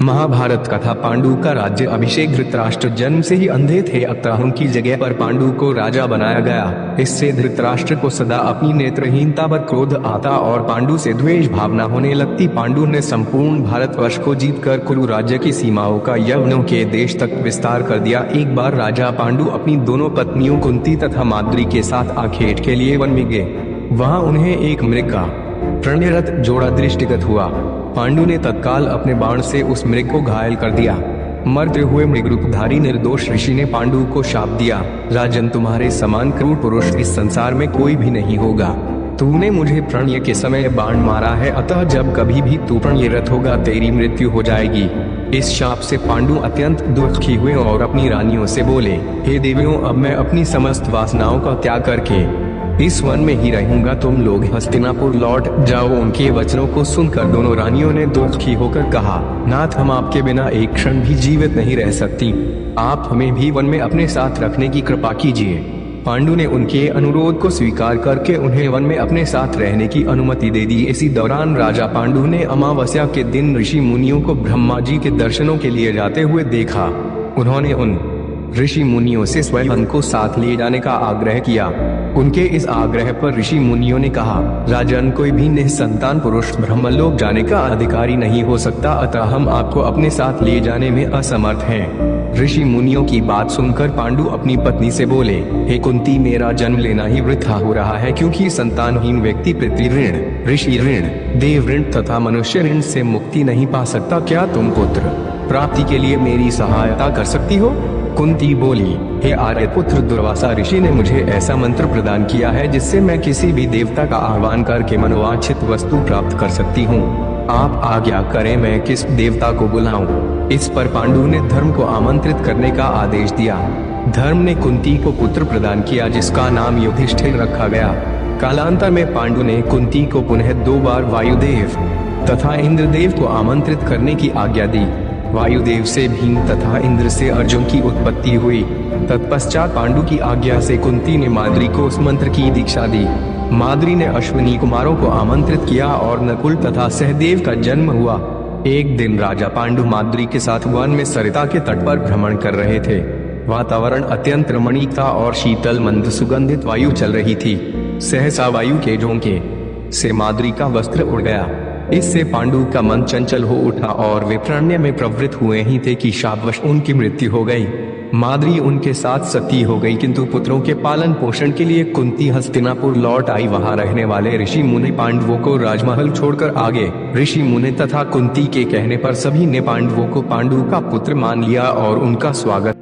महाभारत कथा। पांडु का राज्य अभिषेक। धृतराष्ट्र जन्म से ही अंधे थे, अतः उनकी जगह पर पांडु को राजा बनाया गया। इससे धृतराष्ट्र को सदा अपनी नेत्रहीनता पर क्रोध आता और पांडु से द्वेष भावना होने लगती। पांडु ने संपूर्ण भारतवर्ष को जीतकर कुरु राज्य की सीमाओं का यवनों के देश तक विस्तार कर दिया। एक बार राजा पांडु अपनी दोनों पत्नियों कुंती तथा माद्री के साथ आखेट के लिए वन में गए। वहाँ उन्हें एक मृग का प्रणयरत जोड़ा दृष्टिगत हुआ। पांडु ने तत्काल अपने बाण से उस मृग को घायल कर दिया। मरते हुए मृग रूपधारी निर्दोष ऋषि ने पांडु को शाप दिया, राजन, तुम्हारे समान क्रूर पुरुष इस संसार में कोई भी नहीं होगा। तूने मुझे प्रणय के समय बाण मारा है, अतः जब कभी भी तू प्रणयरत होगा तेरी मृत्यु हो जाएगी। इस शाप से पांडु अत्यंत दुखी हुए और अपनी रानियों से बोले, हे देवियों, अब मैं अपनी समस्त वासनाओं का त्याग करके इस वन में ही रहूंगा। तुम लोग हस्तिनापुर लौट जाओ। उनके वचनों को सुनकर दोनों रानियों ने दुखी होकर कहा, नाथ, हम आपके बिना एक क्षण भी जीवित नहीं रह सकती। आप हमें भी वन में अपने साथ रखने की कृपा कीजिए। पांडु ने उनके अनुरोध को स्वीकार करके उन्हें वन में अपने साथ रहने की अनुमति दे दी। इसी दौरान राजा पांडु ने अमावस्या के दिन ऋषि मुनियों को ब्रह्मा जी के दर्शनों के लिए जाते हुए देखा। उन्होंने उन ऋषि मुनियों से स्वयं को साथ ले जाने का आग्रह किया। उनके इस आग्रह पर ऋषि मुनियों ने कहा, राजन, कोई भी निसंतान पुरुष ब्रह्मलोक जाने का अधिकारी नहीं हो सकता, अतः हम आपको अपने साथ ले जाने में असमर्थ हैं। ऋषि मुनियों की बात सुनकर पांडु अपनी पत्नी से बोले, हे कुंती, मेरा जन्म लेना ही वृथा हो रहा है, क्योंकि संतानहीन व्यक्ति पितृ ऋण, ऋषि ऋण, देव ऋण तथा मनुष्य ऋण से मुक्ति नहीं पा सकता। क्या तुम पुत्र प्राप्ति के लिए मेरी सहायता कर सकती हो? कुंती बोली, हे आर्यपुत्र, दुर्वासा ऋषि ने मुझे ऐसा मंत्र प्रदान किया है जिससे मैं किसी भी देवता का आह्वान करके मनोवांछित वस्तु प्राप्त कर सकती हूँ। आप आज्ञा करें, मैं किस देवता को बुलाऊं? इस पर पांडु ने धर्म को आमंत्रित करने का आदेश दिया। धर्म ने कुंती को पुत्र प्रदान किया जिसका नाम युधिष्ठिर रखा गया। कालांतर में पांडु ने कुंती को पुनः 2 बार वायुदेव तथा इंद्रदेव को आमंत्रित करने की आज्ञा दी। वायुदेव से भीम तथा इंद्र से अर्जुन की उत्पत्ति हुई। तत्पश्चात पांडु की आज्ञा से कुंती ने माद्री को उस मंत्र की दीक्षा दी। माद्री ने अश्विनी कुमारों को आमंत्रित किया और नकुल तथा सहदेव का जन्म हुआ। एक दिन राजा पांडु माद्री के साथ वन में सरिता के तट पर भ्रमण कर रहे थे। वातावरण अत्यंत रमणीक था और शीतल मंद सुगंधित वायु चल रही थी। सहसा वायु के झोंके से माद्री का वस्त्र उड़ गया। इससे पांडु का मन चंचल हो उठा और वे प्रणय में प्रवृत्त हुए ही थे कि शापवश उनकी मृत्यु हो गई। माद्री उनके साथ सती हो गई, किंतु पुत्रों के पालन पोषण के लिए कुंती हस्तिनापुर लौट आई। वहां रहने वाले ऋषि मुनि पांडवों को राजमहल छोड़कर आगे। ऋषि मुनि तथा कुंती के कहने पर सभी ने पांडवों को पांडु का पुत्र मान लिया और उनका स्वागत